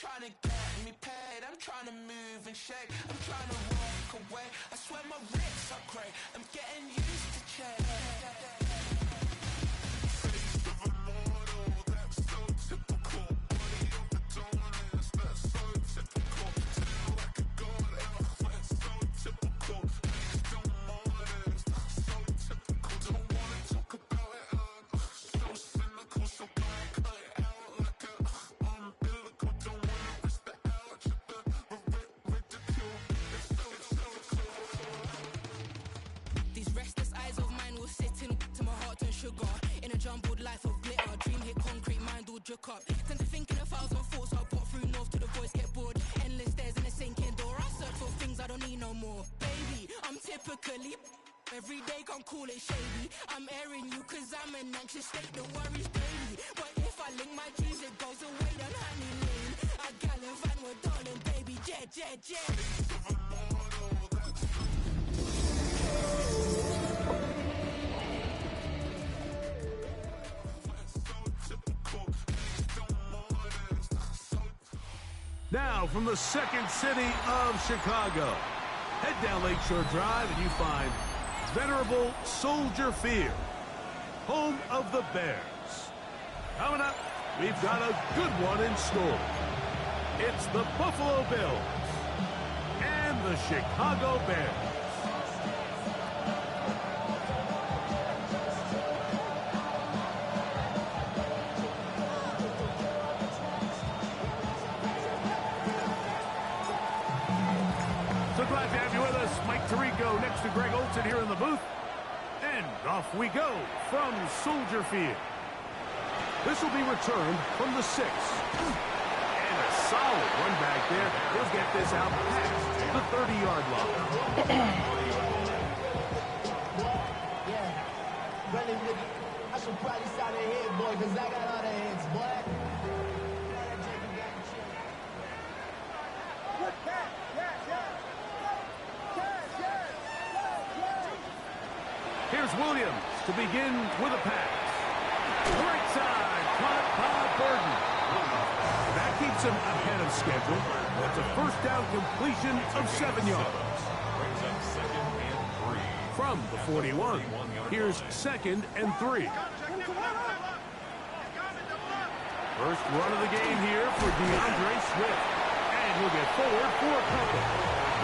trying to get me paid, I'm trying to move and shake, I'm trying to walk away. I swear my wrists are great, I'm getting used to change. Face of a model, that's so typical. Body of the dominance, that's so typical. Feel like a god, that's so typical. Face of models, that's so typical. Don't wanna talk about it, so cynical, so don't cut it out like a umbilical. Don't wanna risk the ouch, the ridicule. It's so typical. These restless eyes of mine will sit in to my heart and sugar. In a jumbled life of glitter, dream hit concrete, mind all juk up. Tend to think in 1,000 thoughts, I'll pop through north to the voice, get bored. Endless stairs in a sinking door, I search for things I don't need no more. Baby, I'm typically every day, can't call it shady. I'm airing you cause I'm an anxious state, the worries daily. But if I link my dreams, it goes away down honey lane. I gallivant with darling, baby, jet, jet, jet. Now, from the second city of Chicago, head down Lakeshore Drive and you find venerable Soldier Field, home of the Bears. Coming up, we've got a good one in store. It's the Buffalo Bills and the Chicago Bears. So glad to have you with us. Mike Tirico next to Greg Olson here in the booth. And off we go from Soldier Field. This will be returned from the 6. And a solid run back there. He'll get this out past the 30-yard line. Yeah, running with it. I should probably sign a head, boy, because I got all the heads, boy. Here's Williams to begin with a pass. Right side, caught by Burden. That keeps him ahead of schedule. That's a first down completion of 7 yards. From the 41, here's 2nd and 3. First run of the game here for DeAndre Swift. And he'll get forward for a couple.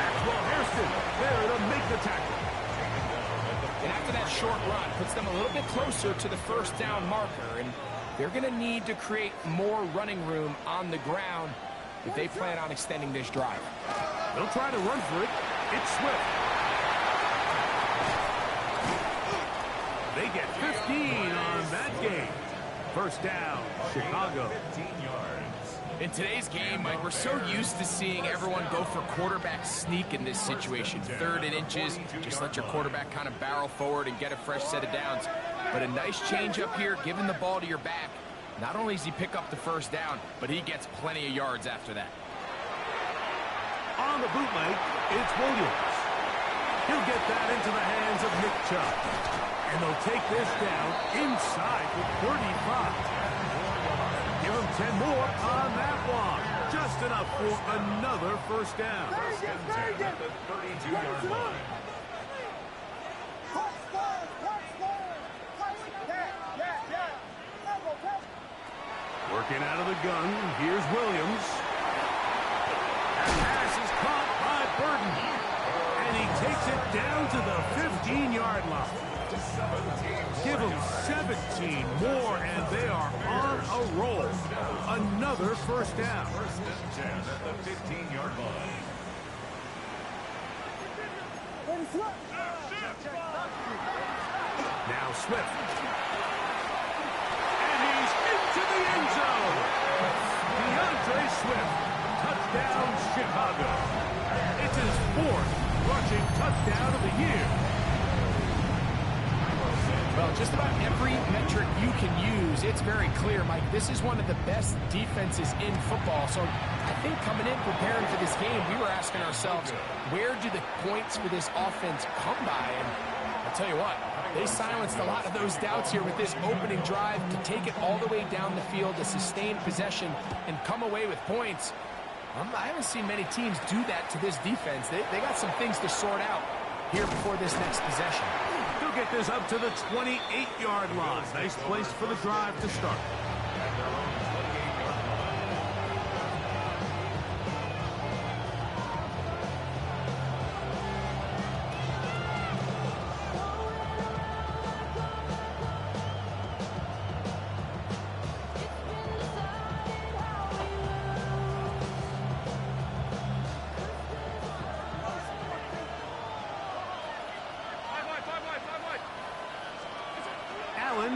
Maxwell Hairston there to make the tackle. And after that short run, puts them a little bit closer to the first down marker. And they're going to need to create more running room on the ground if they plan on extending this drive. They'll try to run for it. It's Swift. They get 15 on that game. First down, Chicago. 15 yards. In today's game, Mike, we're so used to seeing everyone go for quarterback sneak in this situation. 3rd and inches, just let your quarterback kind of barrel forward and get a fresh set of downs. But a nice change up here, giving the ball to your back. Not only does he pick up the first down, but he gets plenty of yards after that. On the bootleg, it's Williams. He'll get that into the hands of Nick Chubb. And they'll take this down inside the 35. Give him 10 more on that one. Just enough for another first down. First and 10 at the 32-yard line. Working out of the gun, here's Williams. That pass is caught by Burden. And he takes it down to the 15-yard line. Give them 17 more, and they are on a roll. Another first down. First and 10 at the 15-yard line. Now Swift. And he's into the end zone. DeAndre Swift. Touchdown, Chicago. It's his 4th rushing touchdown of the year. Well, just about every metric you can use, it's very clear, Mike. This is one of the best defenses in football. So I think coming in, preparing for this game, we were asking ourselves, where do the points for this offense come by? And I'll tell you what, they silenced a lot of those doubts here with this opening drive to take it all the way down the field to sustain possession and come away with points. I haven't seen many teams do that to this defense. They got some things to sort out here before this next possession. He'll get this up to the 28-yard line. Nice place for the drive to start.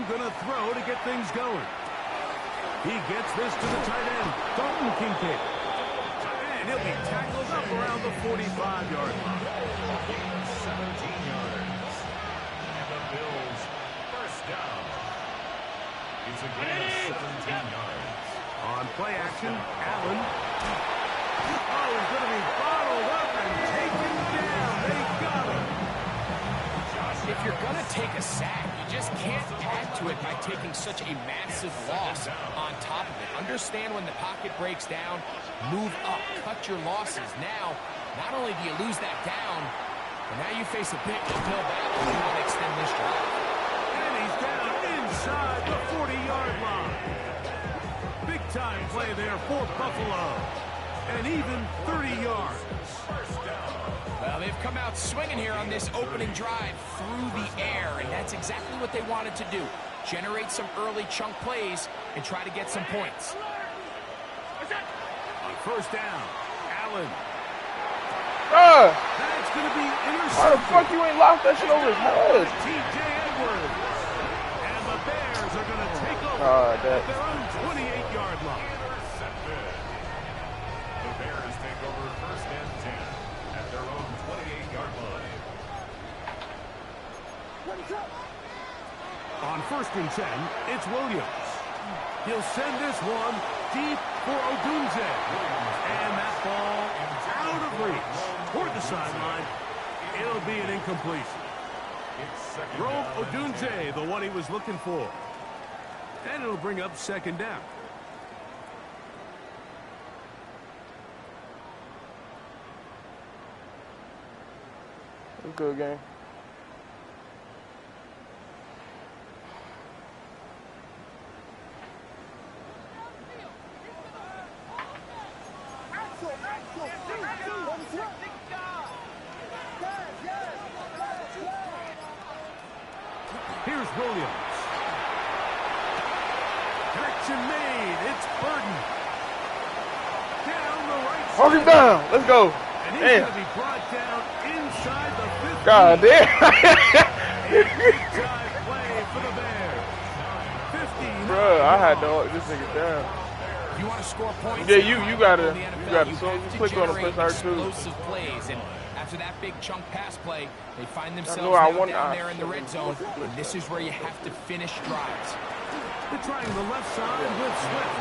Gonna throw to get things going. He gets this to the tight end, Dalton Kincaid. And he'll be tackled up around the 45-yard line. 17 yards. And the Bills first down. It's a gain of 17 yards. On play action, Allen. Oh, he's going to be bottled up and taken down. They got him. If you're going to take a sack, you just can't add to it by taking such a massive loss on top of it. Understand when the pocket breaks down, move up, cut your losses. Now, not only do you lose that down, but now you face a big uphill battle if you want to extend this drive. And he's down inside the 40-yard line. Big-time play there for Buffalo. And even 30 yards. Well, they've come out swinging here on this opening drive through the air, and that's exactly what they wanted to do. Generate some early chunk plays and try to get some points. On first down, Allen. That's going to be intercepted. Why the fuck you ain't locked that shit over his head? T.J. Edwards. And the Bears are going to take over at their own 28-yard line. The Bears take over first and 10 at their own 28-yard line. On first and 10, it's Williams. He'll send this one deep for Odunze. And that ball out of reach toward the sideline. It'll be an incompletion. Rome Odunze, the one he was looking for. And it'll bring up second down. Good game. Here's Williams. Connection made. It's Burden. Down the right side. Hold him down. Let's go. And he's going to be brought down inside the 50. God damn. Big-time play for the Bears. 50. Bro, I had to this nigga down. You want to score points? Yeah, you gotta so you click on the first R2. Explosive plays, and after that big chunk pass play, they find themselves down there in the red zone, and this is where you have to finish drives. They're trying the left side with Swift,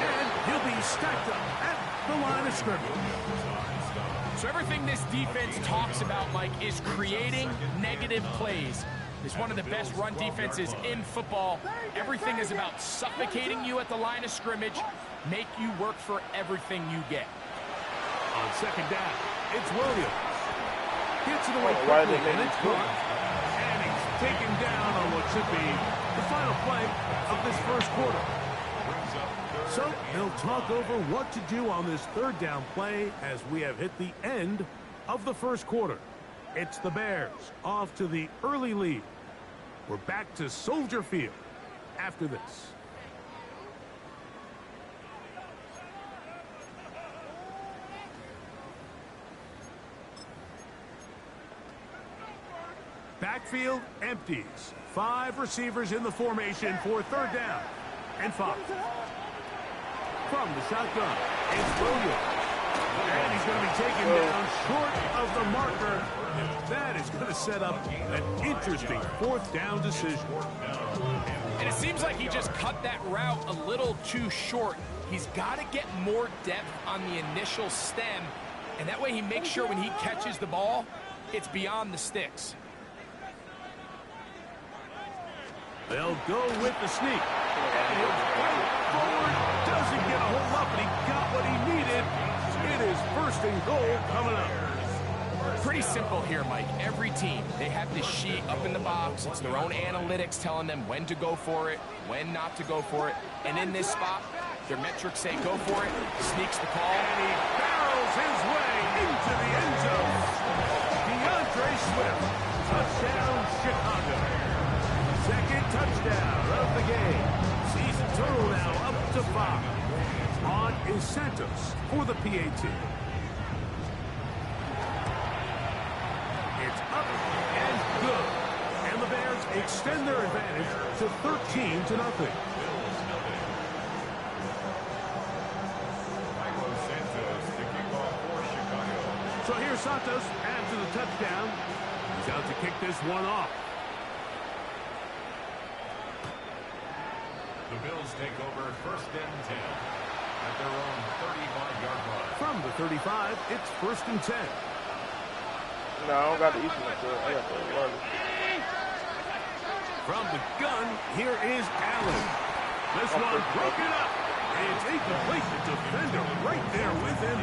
and he'll be stacked up at the line of scrimmage. So everything this defense talks about, Mike, is creating negative plays. It's one of the best run defenses in football. Everything is about suffocating you at the line of scrimmage, make you work for everything you get. On second down, it's Williams. Gets it away quickly, and it's caught. And he's taken down on what should be the final play of this first quarter. So they'll talk over what to do on this third down play as we have hit the end of the first quarter. It's the Bears off to the early lead. We're back to Soldier Field after this. Backfield empties. 5 receivers in the formation for third down and 5. From the shotgun, it's Williams. And he's going to be taken down short of the marker. That is going to set up an interesting fourth down decision. And it seems like he just cut that route a little too short. He's got to get more depth on the initial stem, and that way he makes sure when he catches the ball, it's beyond the sticks. They'll go with the sneak. And he'll fight forward. Doesn't get a whole lot, but he got what he needed. It is first and goal coming up. Pretty simple here, Mike. Every team, they have this sheet up in the box. It's their own analytics telling them when to go for it, when not to go for it. And in this spot, their metrics say go for it, sneaks the call. And he barrels his way into the end zone. DeAndre Swift, touchdown Chicago. Second touchdown of the game. Season total now up to 5. On is Santos for the PAT. It's up and good. And the Bears extend their advantage to 13-0. So here's Santos after the touchdown. He's out to kick this one off. The Bills take over first and 10 at their own 35-yard line. From the 35, it's first and 10. No, I don't got the Eastern myself. I got the one. From the gun, here is Allen. This one broken up. It's incomplete. The defender right there with him.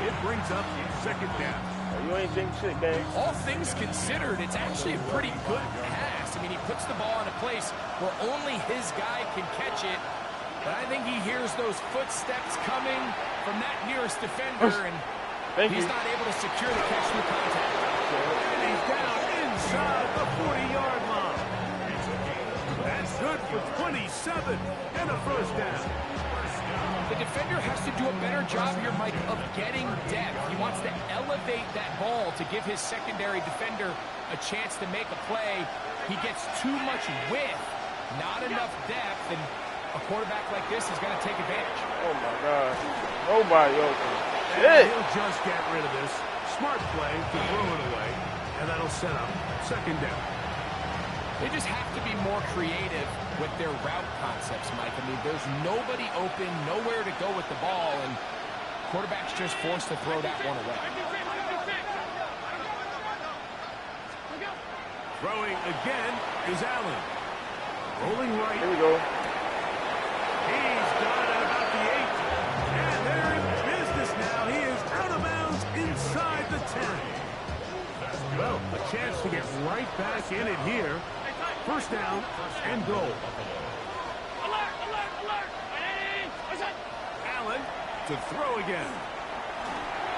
It brings up second down. You ain't think shit, gang. All things considered, it's actually a pretty good pass. I mean, he puts the ball in a place where only his guy can catch it. But I think he hears those footsteps coming from that nearest defender, and he's not able to secure the catch through contact. And he's down inside the 40-yard line. That's good for 27 and a first down. The defender has to do a better job here, Mike, of getting depth. He wants to elevate that ball to give his secondary defender a chance to make a play. He gets too much width, not enough depth, and a quarterback like this is going to take advantage. Oh, my God. Nobody open. And he'll just get rid of this. Smart play to throw it away, and that'll set up second down. They just have to be more creative with their route concepts, Mike. I mean, there's nobody open, nowhere to go with the ball, and quarterback's just forced to throw that one away. Throwing again is Allen. Rolling right. Here we go. He's done at about the 8. And they're in business now. He is out of bounds inside the 10. Well, a chance to get right back in it here. First down and goal. Allen to throw again.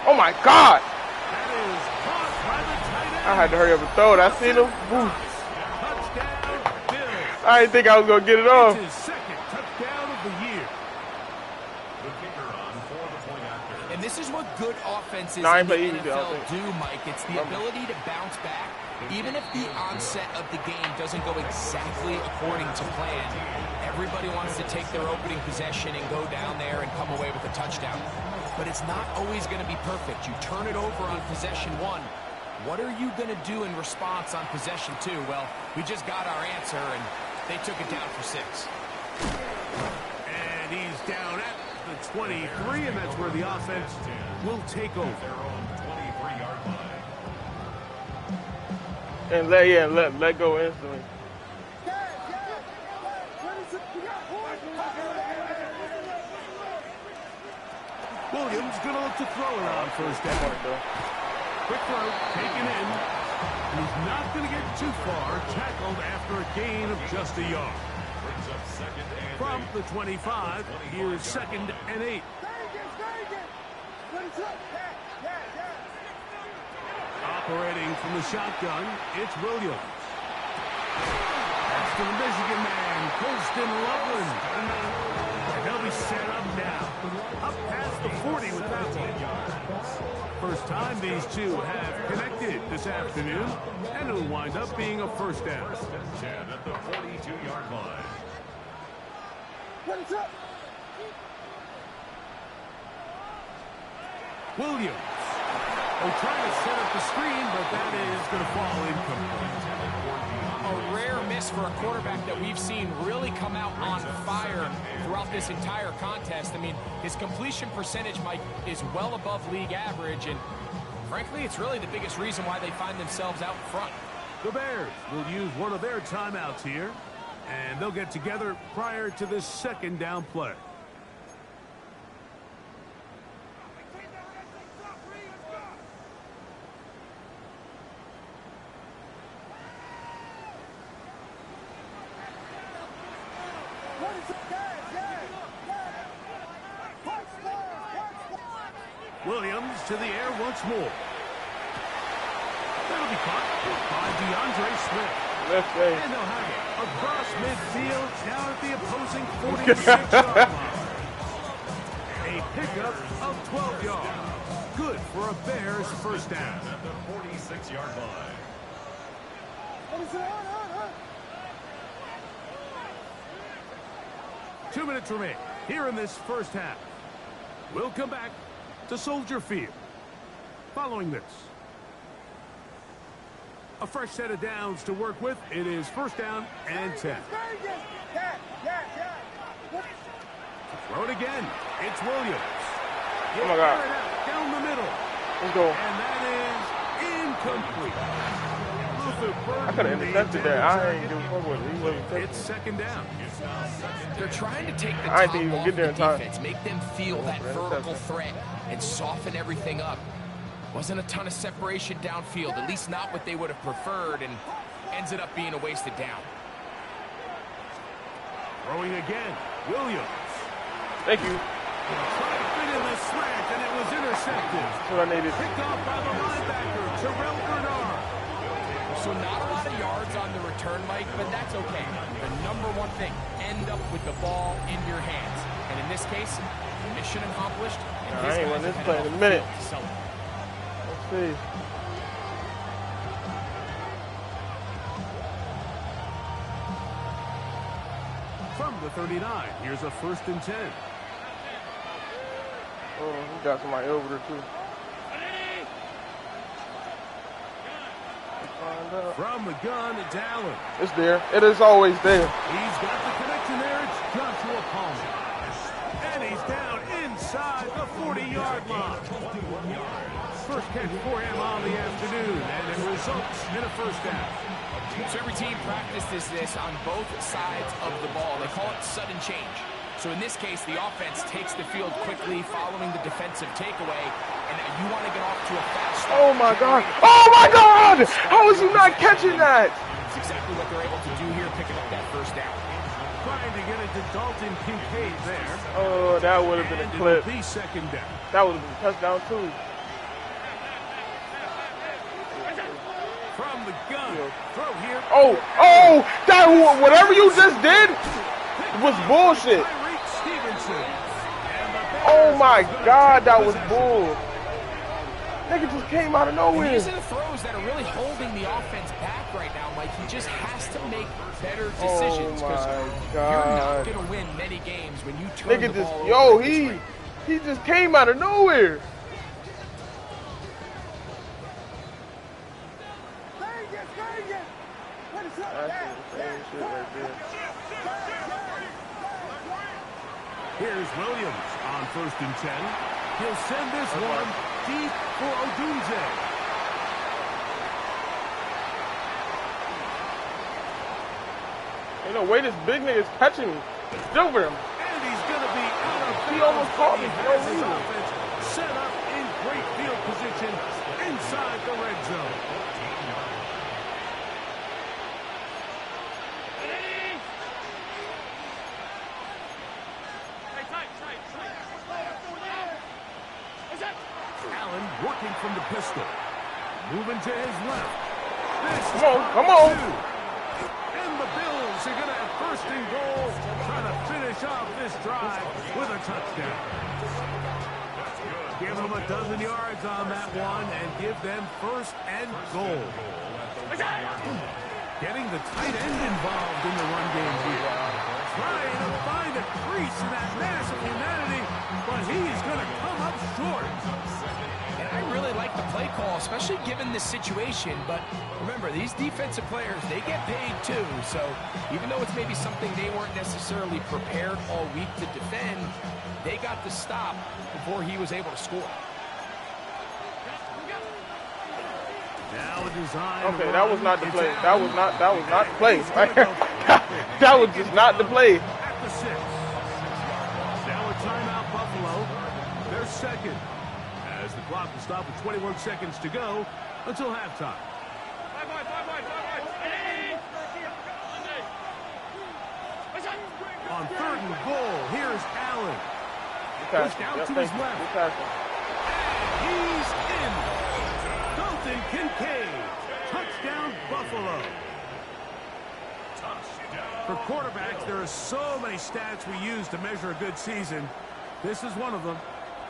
Oh, my God. That is caught by the tight end. I had to hurry up and throw it. I seen him. Woo. Touchdown, Bills. I didn't think I was going to get it off. It's his second touchdown of the year. The kicker on for the point after. And this is what good offenses No, in the but easy, NFL I think. do, Mike. It's the ability to bounce back. Even if the onset of the game doesn't go exactly according to plan, everybody wants to take their opening possession and go down there and come away with a touchdown. But it's not always going to be perfect. You turn it over on possession 1. What are you going to do in response on possession 2? Well, we just got our answer, and they took it down for 6. And he's down at the 23, and that's where the offense will take over. Their own 23-yard line. And let go instantly. Williams going to look to throw it on first down. Quick throw, taken in. And he's not going to get too far. Tackled after a gain of just a yard. Brings up second and From the 25, here's second and 8. Operating from the shotgun, it's Williams. That's to the Michigan man, Colston Loveland. And they'll be set up now. Up past the 40 with that one. First time these two have connected this afternoon, and it'll wind up being a first down. 10 at the 42-yard line. Williams. They're trying to set up the screen, but that is going to fall incomplete. A rare miss for a quarterback that we've seen really come out on fire throughout this entire contest. I mean, his completion percentage, Mike, is well above league average, and frankly, it's really the biggest reason why they find themselves out front. The Bears will use one of their timeouts here. And they'll get together prior to this second down play. Williams to the air once more. That'll be caught by DeAndre Smith. Let's say. And they'll have it across midfield down at the opposing 46-yard line. A pickup of 12 yards. Good for a Bears first down. At the 46-yard line. 2 minutes remain here in this first half. We'll come back to Soldier Field. Following this, a fresh set of downs to work with. It is first down and 10. Throw it again. It's Williams. Oh my God. Down the middle. Let's go. And that is incomplete. I could have intercepted that. I ain't give a fuck with it. He wasn't taking It's second down. They're trying to take the I ain't top think he was off get there the in time. defense, make them feel that Yeah, vertical interception. threat, and soften everything up. Wasn't a ton of separation downfield, at least not what they would have preferred, and ends it up being a wasted down. Throwing again. Williams. Thank you. Tried to fit in the slant, and it was intercepted. That's what I needed. Picked off by the linebacker, Terrell Bernard. So not a lot of yards on the return, Mike, but that's okay. The number one thing, end up with the ball in your hands. And in this case, mission accomplished. And I ain't guys run this are play in headed a off minute. the field to celebrate. Let's see. From the 39, here's a 1st and 10. Oh, he got somebody over there too. From the gun, it's Allen. It's there. It is always there. He's got the connection there. It's Joshua Palmer. And he's down inside the 40-yard line. First catch for him on the afternoon, and it results in a first down. So every team practices this on both sides of the ball. They call it sudden change. So in this case, the offense takes the field quickly following the defensive takeaway, and now you want to get off to a fast start. Oh my God. Oh my God. How is he not catching that? That's exactly what they're able to do here, picking up that first down. Trying to get it to Dalton Kincaid there. Oh, that would have been a And clip. it'll be second down. That would have been a touchdown too. From the gun. Throw here. Oh, that whatever you just did was bullshit. Tyreek Stevenson. And the Bears Oh my gonna God, take that the was possession. bull. Nigga just came out of nowhere. These are the throws that are really holding the offense back right now, Mike. He just has to make better decisions Oh because my you're not God. going to win many games when you turn Nigga the just, ball over. yo, he just came out of nowhere. That's the same shit right there. Here's Williams on 1st and 10. He'll send this one deep for Odunze. Ain't no way this big nigga's catching me. Over him. And he's going to be out of He bounds. almost caught me He for no has his reason. offense set up in great field position inside the red zone. Allen working from the pistol. Moving to his left. This is Come on. two. And the Bills are going to have 1st and goal, trying to finish off this drive with a touchdown. Give them a dozen yards on that one and give them 1st and goal. Getting the tight end involved in the run game here. Trying to find a crease in that mass of humanity, but he's going to come up short. And I really like the play call, especially given this situation. But remember, these defensive players, they get paid too. So even though it's maybe something they weren't necessarily prepared all week to defend, they got the stop before he was able to score. Now a design Okay, that was not the run. play. It's That was not the play. Allen. That was just not the play. At the 6. Now a timeout, Buffalo. They're second. As the clock will stop with 21 seconds to go until halftime. On 3rd and goal, here's Allen. Pushed out to his left. And he's in. Dalton Kincaid. Touchdown, Buffalo. For quarterbacks, there are so many stats we use to measure a good season. This is one of them.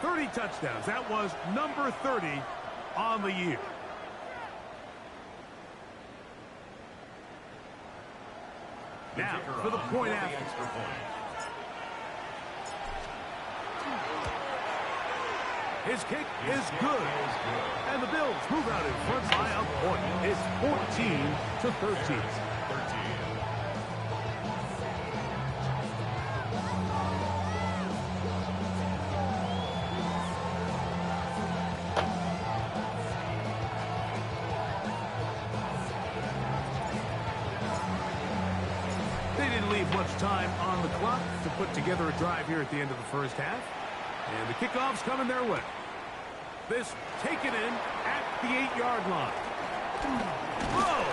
30 touchdowns. That was number 30 on the year. Now, for the point after. His kick is good. And the Bills move out in front by a point. It's 14-13. They didn't leave much time on the clock to put together a drive here at the end of the first half. And the kickoff's coming their way. This taken in at the 8-yard line. Whoa!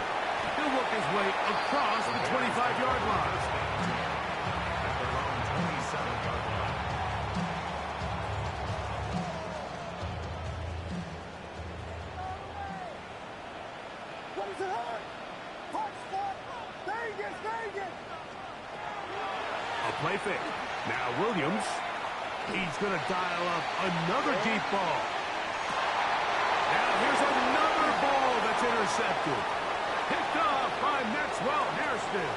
He'll work his way across the 25-yard line. At their own 27-yard line. What is it hurt? Touchdown! Vegas! A play fake. Now Williams. He's going to dial up another deep ball. Now here's another ball that's intercepted. Picked off by Maxwell Hairston.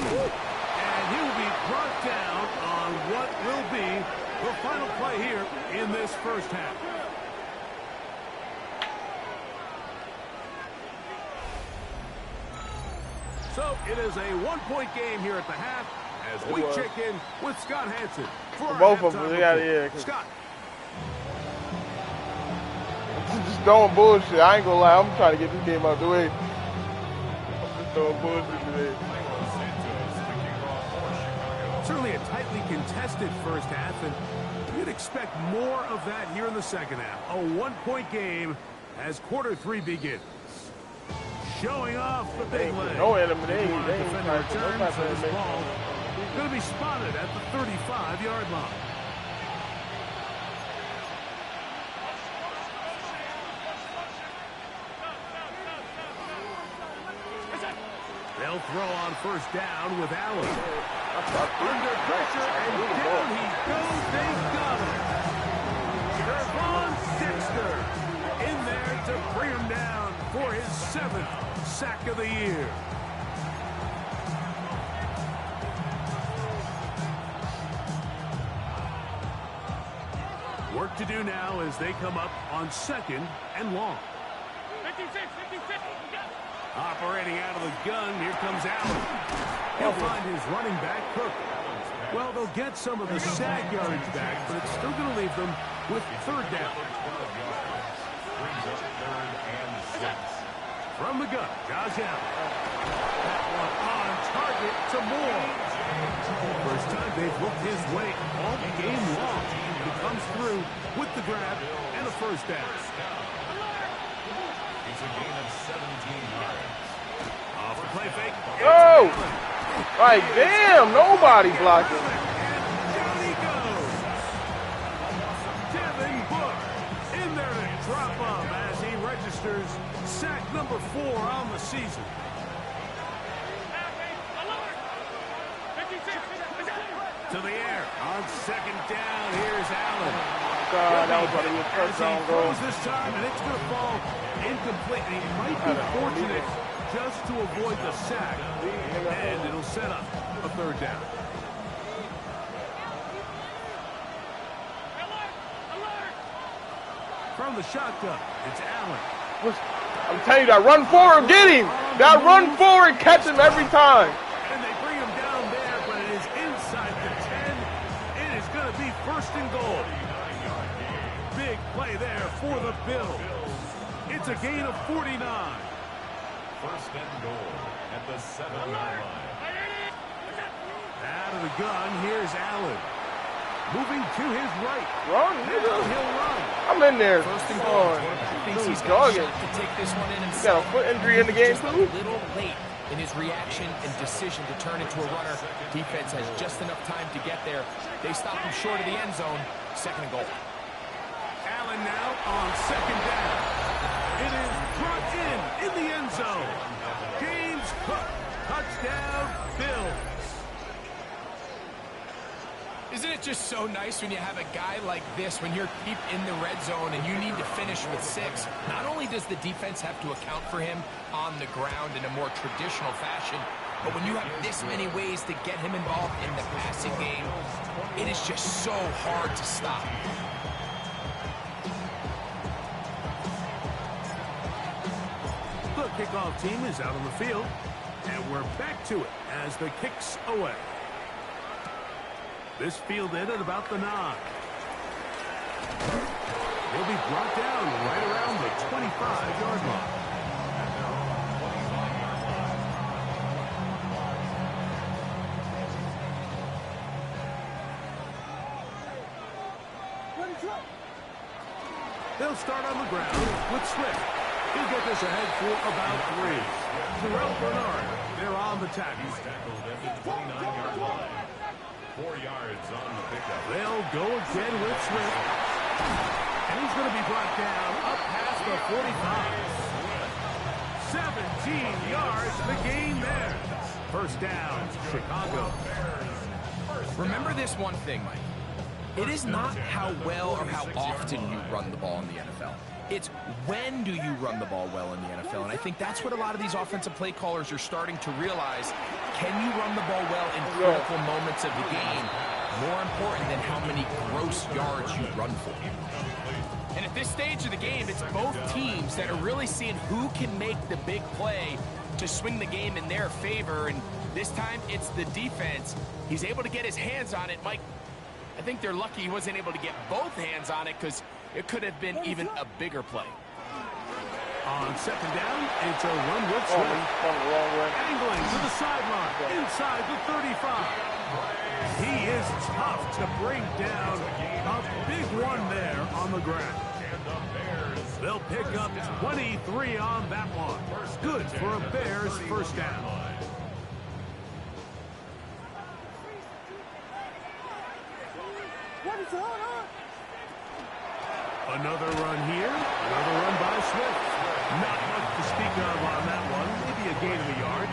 And he will be brought down on what will be the final play here in this first half. So it is a one-point game here at the half as we check in with Scott Hansen. Both of them, yeah. Scott. Just throwing bullshit. I ain't gonna lie. I'm trying to get this game out the way. I'm just throwing bullshit today. Certainly a tightly contested first half, and you'd expect more of that here in the second half. A one-point game as quarter 3 begins. Showing off the big leg. No elimination. Defender returns for this ball. Going to be spotted at the 35-yard line. They'll throw on first down with Allen. Under pressure, and down he goes. They got him. Trevon Dexter in there to bring him down for his 7th sack of the year. Work to do now as they come up on 2nd and long. 56. Operating out of the gun, here comes Allen. He'll find his running back, Cook. Well, they'll get some of the sag yardage back, but it's still going to leave them with 3rd down. From the gun, Josh Allen. That one on target to Moore. First time they've looked his way all game long. He comes through with the grab and a first down. It's a gain of 17 yards. Off the play fake. Oh! Like, damn, nobody blocking. And down he goes. Devin Book in there to drop him as he registers sack number 4 on the season. To the air on 2nd down. Here's Allen. God, that was going to be a first As down he goal. throws this time, and it's going to fall incomplete. And he might be fortunate just to avoid the sack, and it'll set up a 3rd down. From the shotgun, it's Allen. I'm telling you, that run forward, get him. That run forward, catch him every time. And they bring him down there, but it is inside the 10. It is going to be 1st and goal. Big play there for the Bills. It's a gain of 49. 1st and goal at the 7-yard line. out of the gun. Here's Allen. Moving to his right. Run, Now he'll run. I'm in there. First and Come goal. on. Thinks he's Dude, got a dogging. shot to take this one in He himself. got a foot injury in the game, Just a too. little late in his reaction and decision to turn into a runner. Defense has just enough time to get there. They stop him short of the end zone. Second and goal. Allen now on second down. It is brought in the end zone. James Cook, touchdown, Bills. Isn't it just so nice when you have a guy like this, when you're deep in the red zone and you need to finish with 6? Not only does the defense have to account for him on the ground in a more traditional fashion, but when you have this many ways to get him involved in the passing game, it is just so hard to stop. The kickoff team is out on the field, and we're back to it as the kick's away. This fielded at about the 9. He'll be brought down right around the 25-yard line. They'll start on the ground with Swift. He'll get this ahead for about 3. Terrell Bernard, they're on the tackle. Tackled at the 29-yard line. 4 yards on the pickup. They'll go again with Swift. And he's going to be brought down up past the 45. 17 yards, the gain there. First down, Chicago. Remember this one thing, Mike. It is not how well or how often you run the ball in the NFL. It's when do you run the ball well in the NFL. And I think that's what a lot of these offensive play callers are starting to realize. Can you run the ball well in critical moments of the game? More important than how many gross yards you run for. And at this stage of the game, it's both teams that are really seeing who can make the big play to swing the game in their favor. And this time, it's the defense. He's able to get his hands on it. Mike, I think they're lucky he wasn't able to get both hands on it because it could have been even a bigger play. On second down, it's a run with Swift. He's coming the wrong way. Angling to the sideline, inside the 35. He is tough to bring down. A big one there on the ground. They'll pick up 23 on that one. Good for a Bears first down. Another run here. Another run by Swift. Not much to speak of on that one. Maybe a gain of a yard.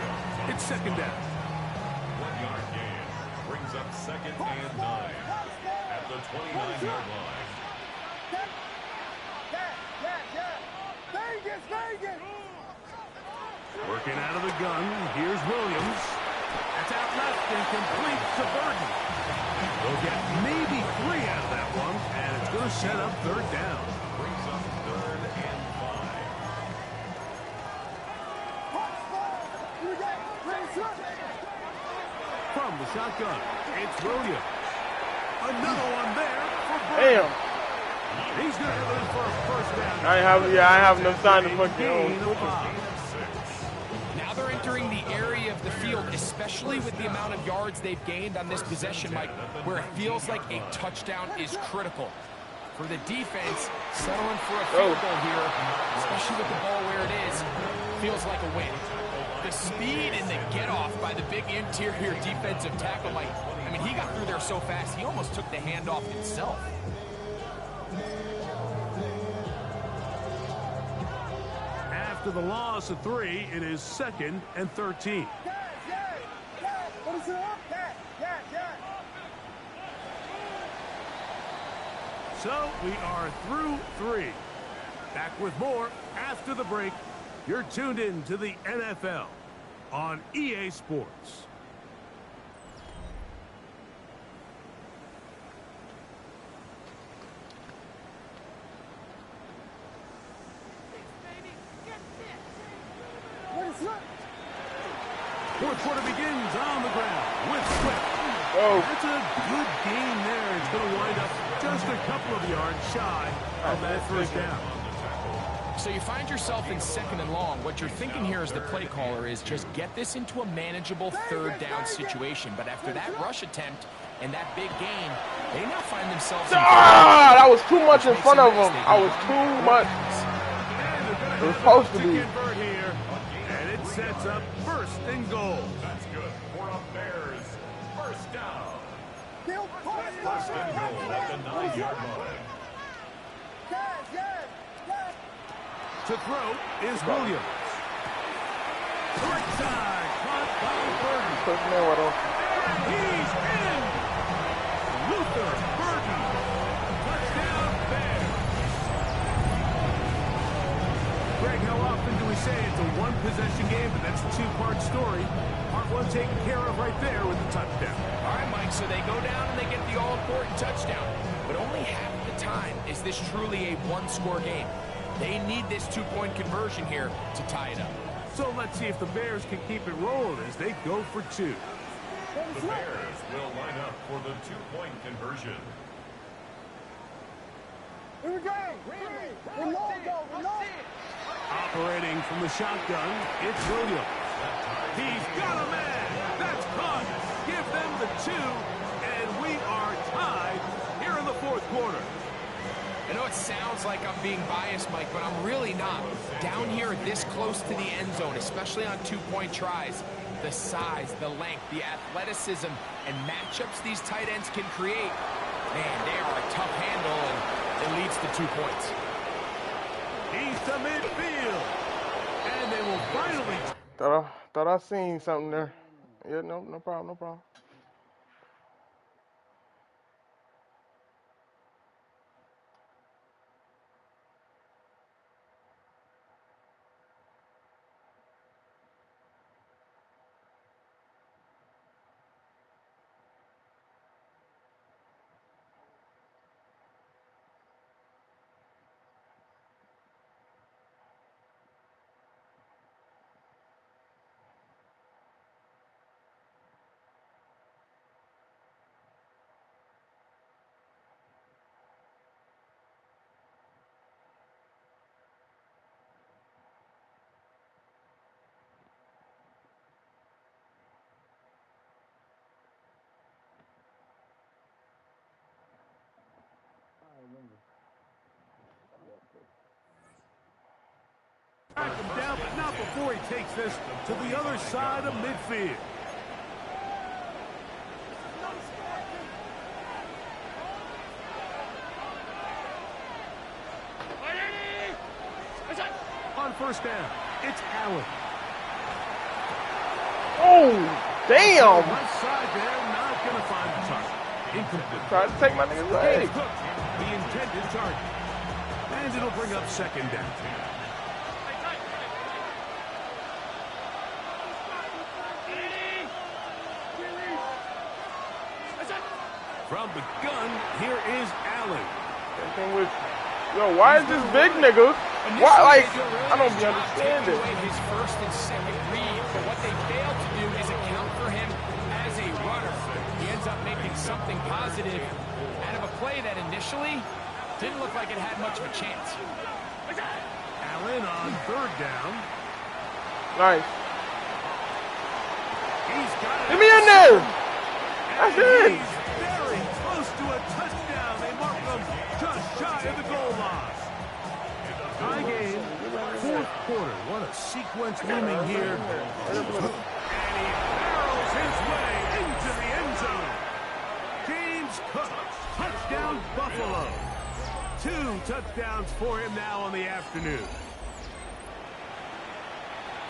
It's second down. 1-yard gain brings up second and 9 at the 29-yard line. Working out of the gun. Here's Williams. That's out left and complete to Burton. They'll get maybe 3 out of that one, and it's going to set up third down. Brings up third and 5. From the shotgun, it's Williams. Another one there for Burton. Damn. He's going to have it for a first down. I have enough time to fucking Gain of 5. Now they're entering the area of the field, especially with the amount of yards they've gained on this possession, Mike, where it feels like a touchdown is critical. For the defense, settling for a field goal here, especially with the ball where it is, feels like a win. The speed and the get-off by the big interior defensive tackle, Mike, I mean, he got through there so fast, he almost took the handoff himself. After the loss of 3, it is second and 13. So we are through 3. Back with more after the break. You're tuned in to the NFL on EA Sports. Fourth quarter begins on the ground with Swift. That's a good gain there. It's going to wind up just a couple of yards shy of that first down. So you find yourself in 2nd and long. What you're thinking here as the play caller is just get this into a manageable 3rd down situation. But after that rush attempt and that big gain, they now find themselves in that was too much in front of them. I was too much. It was supposed to be. Here, and it sets up 1st and goal. That's good for a Bears first down. First and goal at the 9-yard line. To throw is Williams. Right side, caught by Burton. He's in. Luther Burton. Touchdown Bears. Greg, how often do we say it's a one-possession game, but that's a 2-part story? Part 1 taken care of right there with the touchdown. All right, Mike, so they go down and they get the all-important touchdown. But only half the time is this truly a one-score game. They need this 2-point conversion here to tie it up. So let's see if the Bears can keep it rolling as they go for 2. The Bears will line up for the 2-point conversion. Here we go. Operating from the shotgun, it's Williams. He's got a man. That's caught. Give them the 2, and we are tied here in the 4th quarter. I know it sounds like I'm being biased, Mike, but I'm really not. Down here this close to the end zone, especially on 2-point tries, the size, the length, the athleticism, and matchups these tight ends can create, man, they are a tough handle, and it leads to 2 points. He's to midfield, and they will finally... Thought I seen something there. Yeah, no problem. Track him down, but not before he takes this to the other side of midfield. On 1st down, it's Allen. Oh, damn! Right side there, not going to find the target. Incomplete. Tried to take my nigga's leg. The intended target. And it'll bring up 2nd down. From the gun, here is Allen. Yo, why is this big nigga? Why, like, I don't be understanding. His 1st and 2nd read, but what they fail to do is account for him as a runner. He ends up making something positive out of a play that initially didn't look like it had much of a chance. Allen on 3rd down. Nice. He's got it. Get me in there. That's in. He's very close to a touchdown. They mark him just shy of the goal line. Tie game, 4th quarter. What a sequence looming here. And he barrels his way into the end zone. James Cook, touchdown Buffalo. 2 touchdowns for him now on the afternoon.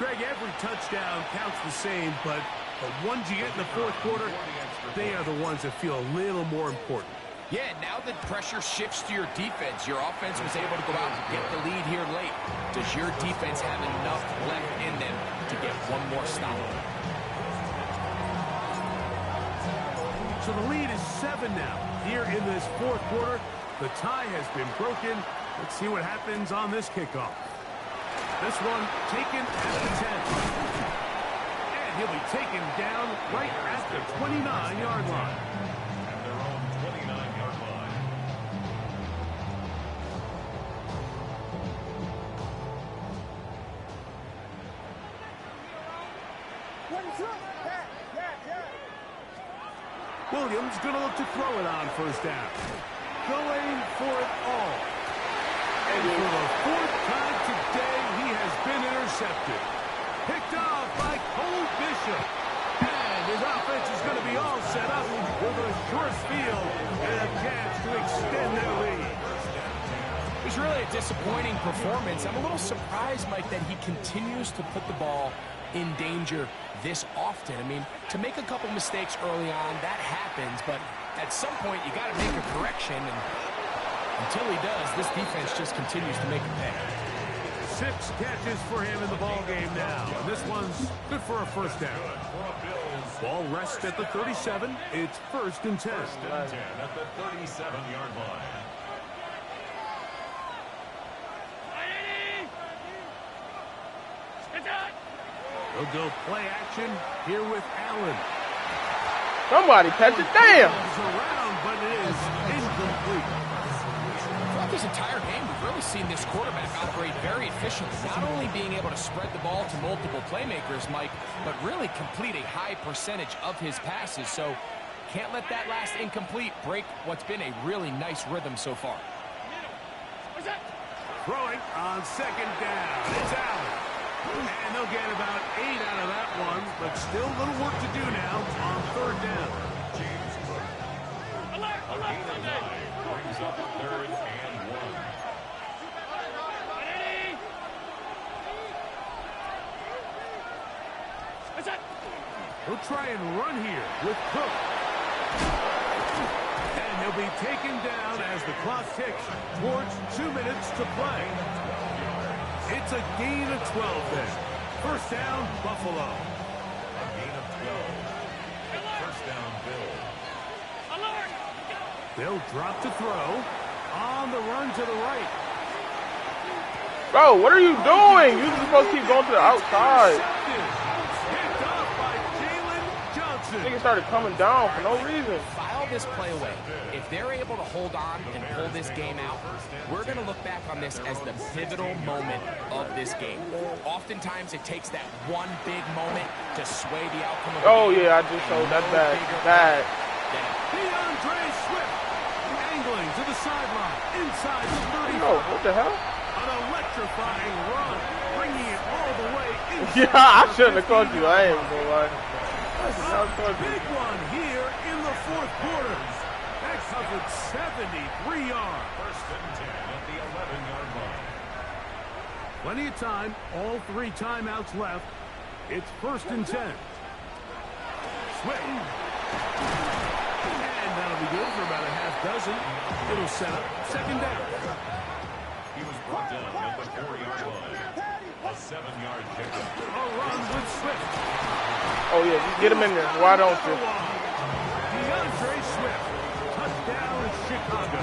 Greg, every touchdown counts the same, but the ones you get in the 4th quarter, they are the ones that feel a little more important. Yeah, now the pressure shifts to your defense. Your offense was able to go out and get the lead here late. Does your defense have enough left in them to get one more stop? So the lead is 7 now. Here in this 4th quarter, the tie has been broken. Let's see what happens on this kickoff. This one taken at the 10. And he'll be taken down right at the 29-yard line. At their own 29-yard line. Williams going to look to throw it on first down. Going for it all. And for the fourth time today, he has been intercepted. Picked off by Cole Bishop. And his offense is going to be all set up with a short field and a chance to extend their lead. It was really a disappointing performance. I'm a little surprised, Mike, that he continues to put the ball in danger this often. I mean, to make a couple mistakes early on, that happens, but at some point you got to make a correction, and until he does, this defense just continues to make him pay. 6 catches for him in the ball game now. And this one's good for a first down. Ball rests at the 37. It's 1st and 10. At the 37-yard line. They'll go play action here with Allen. Somebody catch it. Damn. It's around, but it is incomplete. Throughout this entire game, we've really seen this quarterback operate very efficiently, not only being able to spread the ball to multiple playmakers, Mike, but really complete a high percentage of his passes. So can't let that last incomplete break what's been a really nice rhythm so far. Throwing on 2nd down. It's Allen. And they'll get about 8 out of that one, but still a little work to do now on 3rd down. A gain of 9 brings up 3rd and 1. He'll try and run here with Cook. And he'll be taken down as the clock ticks towards 2 minutes to play. It's a gain of 12 then. 1st down, Buffalo. A gain of 12. 1st down, Bills. They'll drop to throw. On the run to the right. Bro, what are you doing? You're supposed to keep going to the outside. Picked off by Jalen Johnson. Nigga started coming down for no reason. File this play away. If they're able to hold on and pull this game out, we're going to look back on this as the pivotal moment of this game. Oftentimes, it takes that one big moment to sway the outcome of the game. Oh, yeah, I just showed that bad. DeAndre Swift angling to the sideline inside the 30. Oh, what the hell? An electrifying run, bringing it all the way inside. Yeah, I shouldn't have caught you. I ain't gonna lie. A big one here in the 4th quarter. That covered 73 yards. 1st and 10 at the 11-yard line. Plenty of time. All 3 timeouts left. It's 1st and 10. Swift. And that'll be good for about a half dozen. It'll set up 2nd down. He was brought down at the 4-yard line. A 7-yard pickup. A run with Swift. Oh, yeah, just get him in there. Why don't you? DeAndre Swift. Touchdown, Chicago.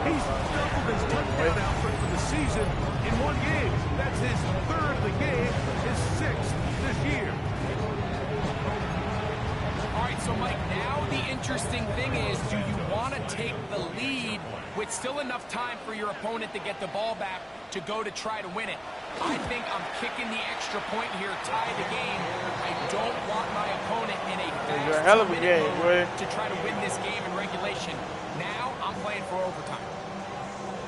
He's doubled his touchdown output for the season in 1 game. That's his 3rd of the game, his 6th this year. All right, so Mike, now the interesting thing is, do you want to take the lead with still enough time for your opponent to get the ball back to go to try to win it? I think I'm kicking the extra point here, tie the game. I don't want my opponent in a It's a hell of a game, boy. to try to win this game in regulation. Now I'm playing for overtime.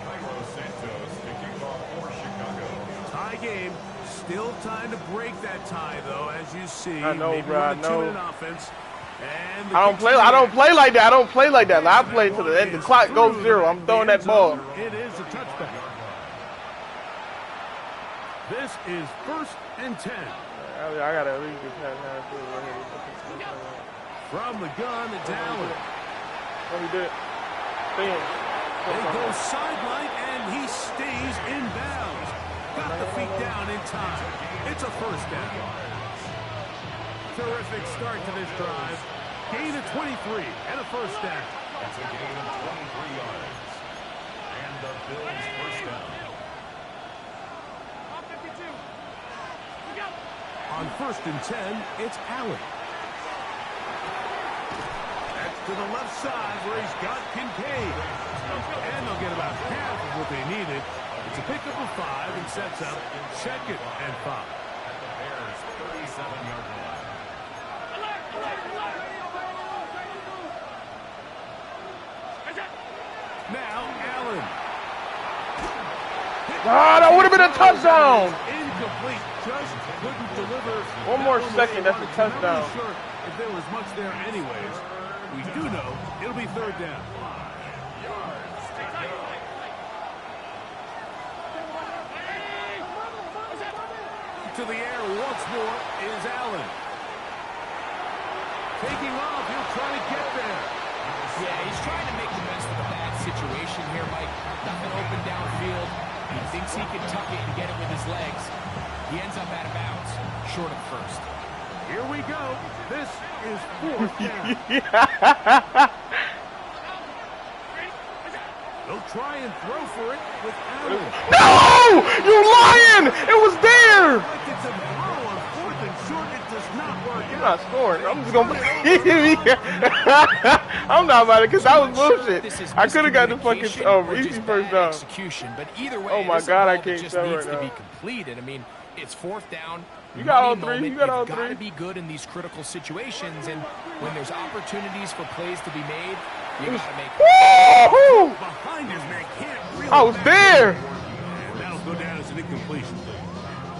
Cairo Santos kicking off for Chicago. Tie game. Still time to break that tie, though, as you see. I know, Maybe bro, I with a know. 2-minute offense. And I don't play like that. I don't play like that. I play to the end. The clock goes 0. I'm throwing that ball. It is a touchback. This is 1st and 10. I gotta at least get past From the gun, it's Allen. What he did? Damn. They go sideline, and he stays in bounds. Got the feet down in time. It's a 1st down. Terrific start to this drive. Gain of 23 and a 1st down. It's a gain of 23 yards. And the Bills' 1st down. On 1st and 10, it's Allen. That's to the left side where he's got Kincaid. And they'll get about half of what they needed. It's a pickup of 5 and sets up 2nd and 5. At the Bears' 37-yard line. Now, Allen. Ah, that would have been a touchdown. Incomplete. Just couldn't deliver. One more second, that's a Not touchdown. really sure if there was much there anyways. We do know it'll be third down. To the air once more is Allen. Taking off, he'll try to get there. Yeah, he's trying to make the best of a bad situation here, Mike. Nothing open downfield. He thinks he can tuck it and get it with his legs. He ends up out of bounds, short of first. Here we go. This is fourth down. They'll try and throw for it with Allen. No! You lying! It was there! Like it's a throw on fourth and short. It does not work I'm out. not scoring. I'm just gonna. I'm not about it because that was bullshit. I could have got the fucking easy first down. Execution, but either way, Oh my it is a God, I ball that can't just tell needs right to be now. completed. I mean, it's fourth down. You got all money three. moment. You got all You've got three. to be good in these critical situations, and when there's opportunities for plays to be made, you got to make them. Woo-hoo! Behind his man can't reel I it was back. there. And that'll go down as an incompletion.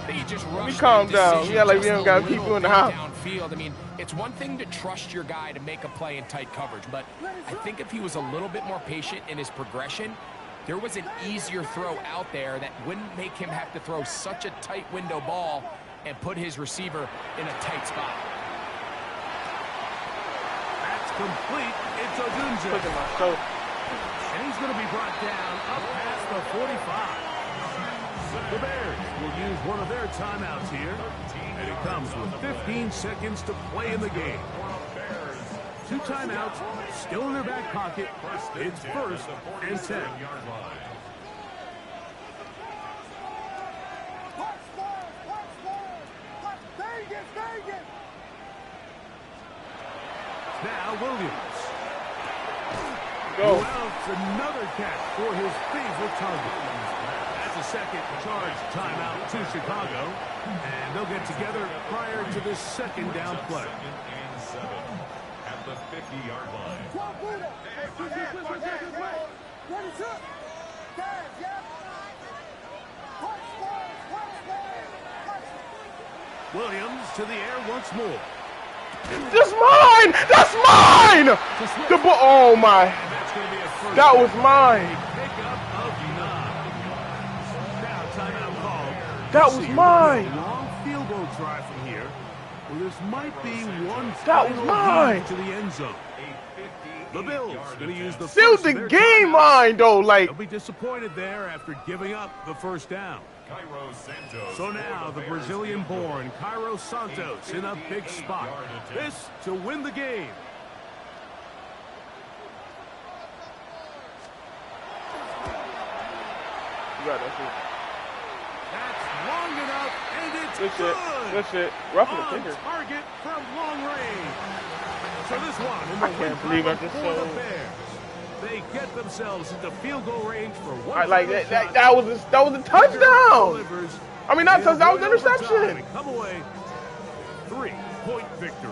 He just Let me rushed calm the down. decision Yeah, like we just don't a got little people in the bit house. downfield. I mean, it's one thing to trust your guy to make a play in tight coverage, but I think if he was a little bit more patient in his progression, there was an easier throw out there that wouldn't make him have to throw such a tight window ball and put his receiver in a tight spot. That's complete. It's Odunze. Look at my shoulder. And he's going to be brought down up past the 45. The Bears will use one of their timeouts here. And it comes with 15 seconds to play in the game. 2 timeouts still in their back pocket. It's first and 10. Now Williams. Go. Well, it's another catch for his favorite target. That's a second charge timeout to Chicago. And they'll get together prior to this second down play. And 7 at the 50-yard line. Williams to the air once more. That's mine! That's mine! The ball. Oh my. And that's going to be a first That was down. mine. Pickup of 9. Now timeout called. That was See, mine. a long field goal try from here. Well, this might be one That was final mine. lead to the end zone. The Bills going to use the Still first the of their game timeouts. mine though. Like They'll be disappointed there after giving up the first down. Cairo Santos. So now the Brazilian-born Cairo Santos in a big spot. This to win the game. you got that shit. That's long enough, and it's Good shit. good. Good shit. Roughing the On kicker. target from long range. So this one in I the can't win believe I column just for the saw- Bears. They get themselves into field goal range for one. I like final that. shot. That was a touchdown. Delivers. I mean, not They'll touchdown. That was go to overtime interception. and come away 3-point victory.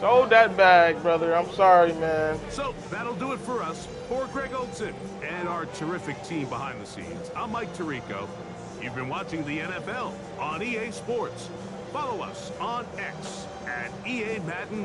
Sold that bag, brother. I'm sorry, man. So that'll do it for us. For Greg Olson and our terrific team behind the scenes, I'm Mike Tirico. You've been watching the NFL on EA Sports. Follow us on X at EA Madden